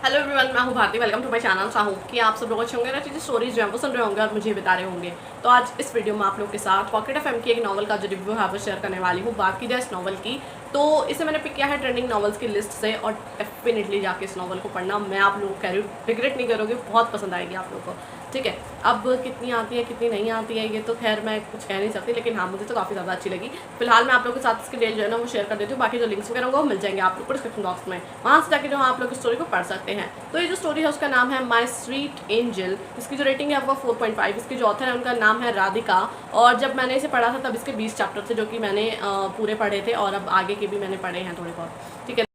Hello everyone, मैं हूँ Bharti. Welcome to my channel. चाहूँ कि आप सब लोग अच्छे होंगे ना, चीज़ें स्टोरीज जो है वो सुन रहे होंगे और मुझे बता रहे होंगे। तो आज इस वीडियो में आप लोग के साथ पॉकेट एफएम की एक नॉवल का जो रिव्यू है वो शेयर करने वाली हूँ। बात की जाए इस नॉवल की तो इसे मैंने पिक किया है ट्रेंडिंग नॉवल्स की लिस्ट से और डेफिनेटली जाके इस नॉवल को पढ़ना, मैं आप लोग कह रही हूँ रिग्रेट नहीं करोगे, बहुत पसंद आएगी आप लोगों को। ठीक है, अब कितनी आती है कितनी नहीं आती है ये तो खैर मैं कुछ कह नहीं सकती, लेकिन हाँ मुझे तो काफ़ी ज़्यादा अच्छी लगी। फिलहाल मैं आप लोगों के साथ इसके डिटेल जो है ना वो शेयर कर देती हूँ। बाकी जो लिंक्स वगैरह होंगे वो मिल जाएंगे आप लोग को डिस्क्रिप्शन बॉक्स में, वहाँ से जाकर जो आप लोग स्टोरी को पढ़ सकते हैं। तो ये जो स्टोरी है उसका नाम है माई स्वीट एंजल। इसकी जो रेटिंग है वो 4.5। इसकी जो ऑथर है उनका नाम है राधिका। और जब मैंने इसे पढ़ा था तब इसके 20 चैप्टर थे जो कि मैंने पूरे पढ़े थे और अब आगे के भी मैंने पढ़े हैं थोड़े बहुत। ठीक है,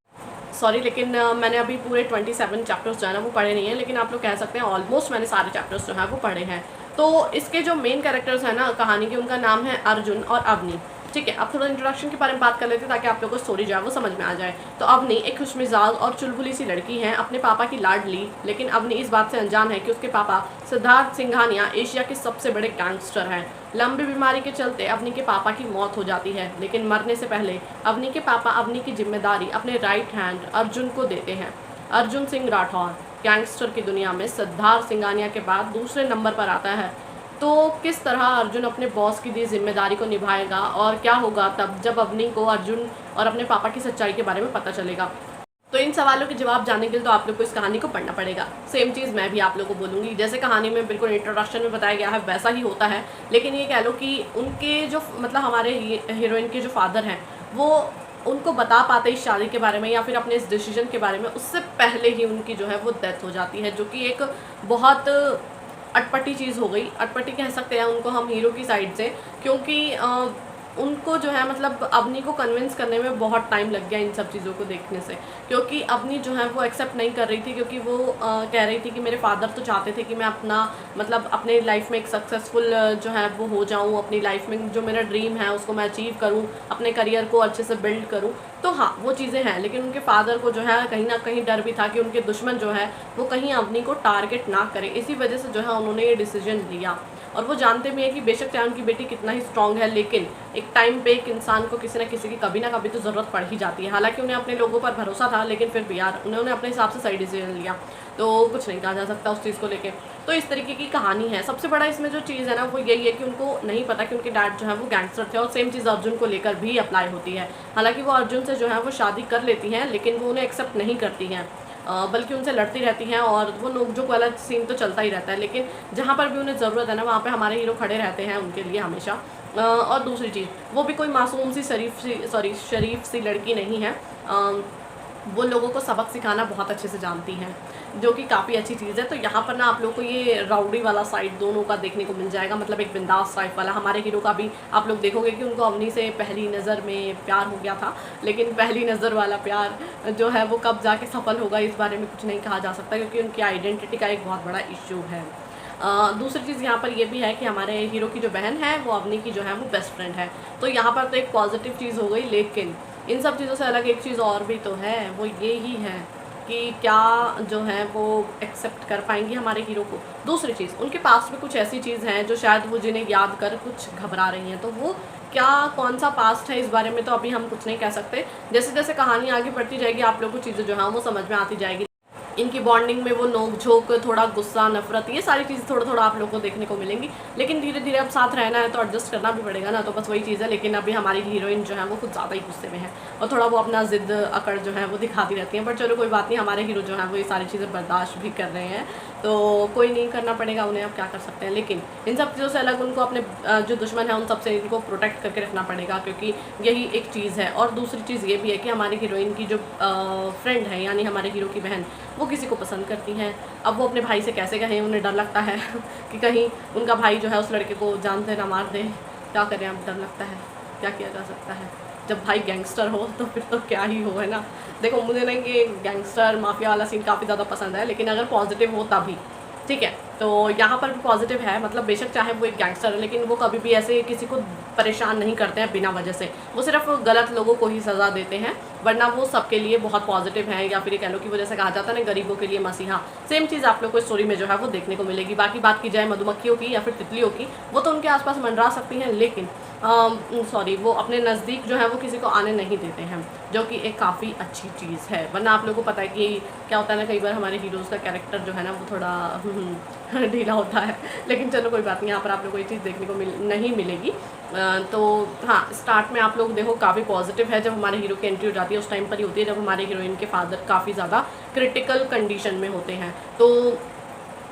सॉरी, लेकिन मैंने अभी पूरे 27 चैप्टर्स जो है ना वो पढ़े नहीं हैं, लेकिन आप लोग कह सकते हैं ऑलमोस्ट मैंने सारे चैप्टर्स जो है वो पढ़े हैं। तो इसके जो मेन कैरेक्टर्स हैं ना कहानी के, उनका नाम है अर्जुन और अवनी। ठीक है, अब थोड़ा इंट्रोडक्शन के बारे में बात कर लेते हैं ताकि आप लोगों को स्टोरी जो है वो समझ में आ जाए। तो अवनी एक खुशमिजाज और चुलबुली सी लड़की है, अपने पापा की लाडली। लेकिन अवनी इस बात से अनजान है कि उसके पापा सिद्धार्थ सिंघानिया एशिया के सबसे बड़े गैंगस्टर हैं। लंबी बीमारी के चलते अवनी के पापा की मौत हो जाती है, लेकिन मरने से पहले अवनी के पापा अवनी की जिम्मेदारी अपने राइट हैंड अर्जुन को देते हैं। अर्जुन सिंह राठौर गैंगस्टर की दुनिया में सिद्धार्थ सिंघानिया के बाद दूसरे नंबर पर आता है। तो किस तरह अर्जुन अपने बॉस की दी जिम्मेदारी को निभाएगा और क्या होगा तब जब अवनी को अर्जुन और अपने पापा की सच्चाई के बारे में पता चलेगा। तो इन सवालों के जवाब जानने के लिए तो आप लोग को इस कहानी को पढ़ना पड़ेगा। सेम चीज़ मैं भी आप लोगों को बोलूँगी, जैसे कहानी में बिल्कुल इंट्रोडक्शन में बताया गया है वैसा ही होता है। लेकिन ये कह लो कि उनके जो मतलब हमारे हीरोइन के जो फादर हैं वो उनको बता पाते इस शादी के बारे में या फिर अपने इस डिसीजन के बारे में उससे पहले ही उनकी जो है वो डेथ हो जाती है, जो कि एक बहुत अटपटी चीज़ हो गई। अटपटी कह सकते हैं उनको हम हीरो की साइड से, क्योंकि उनको जो है मतलब अवनी को कन्विंस करने में बहुत टाइम लग गया इन सब चीज़ों को देखने से, क्योंकि अवनी जो है वो एक्सेप्ट नहीं कर रही थी, क्योंकि वो कह रही थी कि मेरे फादर तो चाहते थे कि मैं अपना मतलब अपने लाइफ में एक सक्सेसफुल जो है वो हो जाऊँ, अपनी लाइफ में जो मेरा ड्रीम है उसको मैं अचीव करूँ, अपने करियर को अच्छे से बिल्ड करूँ। तो हाँ वो चीज़ें हैं, लेकिन उनके फादर को जो है कहीं ना कहीं डर भी था कि उनके दुश्मन जो है वो कहीं अवनी को टारगेट ना करे। इसी वजह से जो है उन्होंने ये डिसीजन लिया। और वो जानते भी हैं कि बेशक चाहे उनकी बेटी कितना ही स्ट्रांग है, लेकिन एक टाइम पे एक इंसान को किसी न किसी की कभी ना कभी तो ज़रूरत पड़ ही जाती है। हालांकि उन्हें अपने लोगों पर भरोसा था, लेकिन फिर भी यार उन्होंने अपने हिसाब से सही डिसीजन लिया, तो कुछ नहीं कहा जा सकता उस चीज़ को लेके। तो इस तरीके की कहानी है। सबसे बड़ा इसमें जो चीज़ है ना वो यही है कि उनको नहीं पता कि उनके डैड जो है वो गैंगस्टर थे, और सेम चीज़ अर्जुन को लेकर भी अप्लाई होती है। हालांकि वो अर्जुन से जो है वो शादी कर लेती हैं, लेकिन वो उन्हें एक्सेप्ट नहीं करती हैं, बल्कि उनसे लड़ती रहती हैं और वो नोक-झोंक वाला सीन तो चलता ही रहता है। लेकिन जहाँ पर भी उन्हें ज़रूरत है ना वहाँ पे हमारे हीरो खड़े रहते हैं उनके लिए हमेशा। और दूसरी चीज़, वो भी कोई मासूम सी शरीफ सी लड़की नहीं है। वो लोगों को सबक सिखाना बहुत अच्छे से जानती हैं, जो कि काफ़ी अच्छी चीज़ है। तो यहाँ पर ना आप लोग को ये राउडी वाला साइड दोनों का देखने को मिल जाएगा, मतलब एक बिंदास टाइप वाला। हमारे हीरो का भी आप लोग देखोगे कि उनको अवनी से पहली नज़र में प्यार हो गया था, लेकिन पहली नज़र वाला प्यार जो है वो कब जाके सफल होगा इस बारे में कुछ नहीं कहा जा सकता, क्योंकि उनकी आइडेंटिटी का एक बहुत बड़ा इशू है। दूसरी चीज़ यहाँ पर ये भी है कि हमारे हीरो की जो बहन है वो अवनी की जो है वो बेस्ट फ्रेंड है। तो यहाँ पर तो एक पॉजिटिव चीज़ हो गई, लेकिन इन सब चीज़ों से अलग एक चीज़ और भी तो है, वो ये ही है कि क्या जो है वो एक्सेप्ट कर पाएंगी हमारे हीरो को। दूसरी चीज़, उनके पास में कुछ ऐसी चीज़ हैं जो शायद वो जिन्हें याद कर कुछ घबरा रही हैं। तो वो क्या कौन सा पास्ट है इस बारे में तो अभी हम कुछ नहीं कह सकते। जैसे जैसे कहानी आगे बढ़ती जाएगी आप लोग को चीज़ें जो है वो समझ में आती जाएगी। इनकी बॉन्डिंग में वो नोक-झोंक, थोड़ा गुस्सा, नफरत, ये सारी चीज़ें थोड़ा-थोड़ा आप लोगों को देखने को मिलेंगी। लेकिन धीरे-धीरे अब साथ रहना है तो एडजस्ट करना भी पड़ेगा ना, तो बस वही चीज़ है। लेकिन अभी हमारी हीरोइन जो है वो कुछ ज़्यादा ही गुस्से में है और थोड़ा वो अपना ज़िद अकड़ जो है वो दिखाती रहती हैं। बट चलो कोई बात नहीं, हमारे हीरो जो है वो ये सारी चीज़ें बर्दाश्त भी कर रहे हैं, तो कोई नहीं, करना पड़ेगा उन्हें, अब क्या कर सकते हैं। लेकिन इन सब चीज़ों से अलग उनको अपने जो दुश्मन है उन सबसे इनको प्रोटेक्ट करके रखना पड़ेगा, क्योंकि यही एक चीज़ है। और दूसरी चीज़ ये भी है कि हमारी हीरोइन की जो फ्रेंड है यानी हमारे हीरो की बहन, वो किसी को पसंद करती हैं। अब वो अपने भाई से कैसे कहें, उन्हें डर लगता है कि कहीं उनका भाई जो है उस लड़के को जानते ना मार दे। क्या करें, अब डर लगता है, क्या किया जा सकता है। जब भाई गैंगस्टर हो तो फिर तो क्या ही हो, है ना। देखो मुझे ना ये गैंगस्टर माफिया वाला सीन काफ़ी ज़्यादा पसंद है, लेकिन अगर पॉजिटिव हो तभी। ठीक है, तो यहाँ पर भी पॉजिटिव है, मतलब बेशक चाहे वो एक गैंगस्टर है लेकिन वो कभी भी ऐसे किसी को परेशान नहीं करते हैं बिना वजह से। वो सिर्फ गलत लोगों को ही सज़ा देते हैं, वरना वो सबके लिए बहुत पॉजिटिव है, या फिर ये कह लो कि वो जैसे कहा जाता है ना गरीबों के लिए मसीहा। सेम चीज़ आप लोग को स्टोरी में जो है वो देखने को मिलेगी। बाकी बात की जाए मधुमक्खियों की या फिर तितलियों की, वो तो उनके आसपास मंडरा सकती हैं, लेकिन सॉरी, वो अपने नज़दीक जो है वो किसी को आने नहीं देते हैं, जो कि एक काफ़ी अच्छी चीज़ है। वरना आप लोगों को पता है कि क्या होता है ना, कई बार हमारे हीरोज़ का कैरेक्टर जो है ना वो थोड़ा ढीला होता है। लेकिन चलो कोई बात नहीं, यहाँ पर आप लोगों को ये चीज़ देखने को नहीं मिलेगी। तो हाँ, स्टार्ट में आप लोग देखो काफ़ी पॉजिटिव है। जब हमारे हीरो की एंट्री हो जाती है उस टाइम पर ही होती है जब हमारे हीरोइन के फादर काफ़ी ज़्यादा क्रिटिकल कंडीशन में होते हैं। तो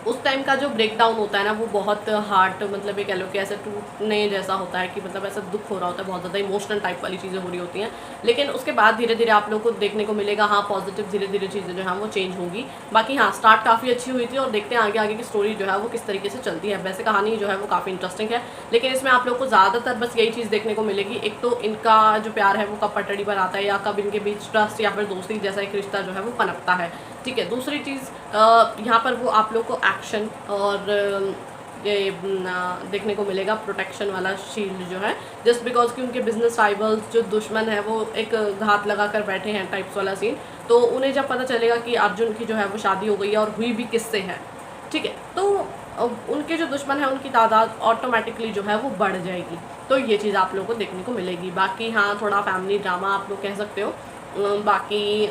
उस टाइम का जो ब्रेक डाउन होता है ना वो बहुत हार्ट, मतलब ये कह लो कि ऐसे टूटने जैसा होता है कि मतलब ऐसा दुख हो रहा होता है, बहुत ज़्यादा इमोशनल टाइप वाली चीज़ें हो रही होती हैं। लेकिन उसके बाद धीरे धीरे आप लोग को देखने को मिलेगा, हाँ पॉजिटिव धीरे धीरे चीज़ें जो हैं वो चेंज होंगी। बाकी हाँ, स्टार्ट काफ़ी अच्छी हुई थी और देखते हैं आगे आगे की स्टोरी जो है वो किस तरीके से चलती है। वैसे कहानी जो है वो काफ़ी इंटरेस्टिंग है, लेकिन इसमें आप लोग को ज़्यादातर बस यही चीज़ देखने को मिलेगी। एक तो इनका जो प्यार है वो कब पटड़ी पर आता है, या कब इनके बीच ट्रस्ट या फिर दोस्ती जैसा एक रिश्ता जो है वो पनपता है। ठीक है, दूसरी चीज़ यहाँ पर वो आप लोग को एक्शन और ये देखने को मिलेगा प्रोटेक्शन वाला शील्ड जो है, जस्ट बिकॉज कि उनके बिजनेस राइवल्स जो दुश्मन है वो एक घात लगा कर बैठे हैं टाइप्स वाला सीन। तो उन्हें जब पता चलेगा कि अर्जुन की जो है वो शादी हो गई है और हुई भी किससे है, ठीक है, तो उनके जो दुश्मन है उनकी तादाद ऑटोमेटिकली जो है वो बढ़ जाएगी। तो ये चीज़ आप लोगों को देखने को मिलेगी। बाकी हाँ, थोड़ा फैमिली ड्रामा आप लोग कह सकते हो। बाकी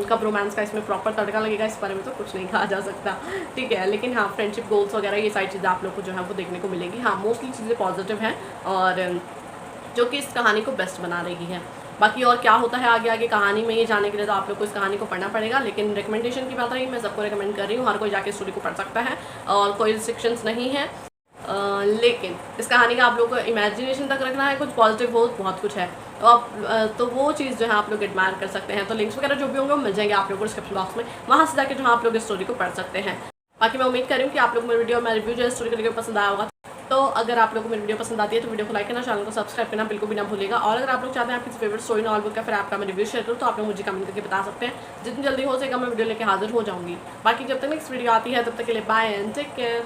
कब रोमांस का इसमें प्रॉपर तड़का लगेगा इस बारे में तो कुछ नहीं कहा जा सकता, ठीक है। लेकिन हाँ, फ्रेंडशिप गोल्स वगैरह ये सारी चीज़ें आप लोग को जो है वो देखने को मिलेगी। हाँ, मोस्टली चीज़ें पॉजिटिव हैं और जो कि इस कहानी को बेस्ट बना रही है। बाकी और क्या होता है आगे आगे कहानी में, ये जानने के लिए तो आप लोग को इस कहानी को पढ़ना पड़ेगा। लेकिन रिकमेंडेशन की बात रही, मैं सबको रिकमेंड कर रही हूँ, हर कोई जाके स्टोरी को पढ़ सकता है और कोई रिस्ट्रिक्शंस नहीं है। लेकिन इस कहानी का आप लोग को इमेजिनेशन तक रखना है, कुछ पॉजिटिव हो, बहुत कुछ है। तो आप तो वो चीज़ जो है आप लोग एडमायर कर सकते हैं। तो लिंक्स वगैरह जो भी होंगे वो मिल जाएंगे आप लोगों को डिस्क्रिप्शन बॉक्स में, वहाँ से जाकर जो आप लोग इस स्टोरी को पढ़ सकते हैं। बाकी मैं उम्मीद कर रही हूँ कि आप लोग मेरी वीडियो, मेरा रिव्यू जो है स्टोरी को लेकर पसंद आया होगा। तो अगर आप लोगों को मेरी वीडियो पसंद आती है तो वीडियो को लाइक करना, चैनल को सब्सक्राइब करना बिल्कुल भी ना भूलेगा। और अगर आप लोग चाहते हैं आपकी फेवरेट स्टोरी नॉवल बुक का फिर आपका मैं रिव्यू शेयर करूँ तो आप लोग मुझे कमेंट करके बता सकते हैं। जितनी जल्दी हो सकेगा मैं वीडियो लेकर हाजिर हो जाऊँगी। बाकी जब तक नेक्स्ट वीडियो आती है तब तक के लिए बाय एंड टेक केयर।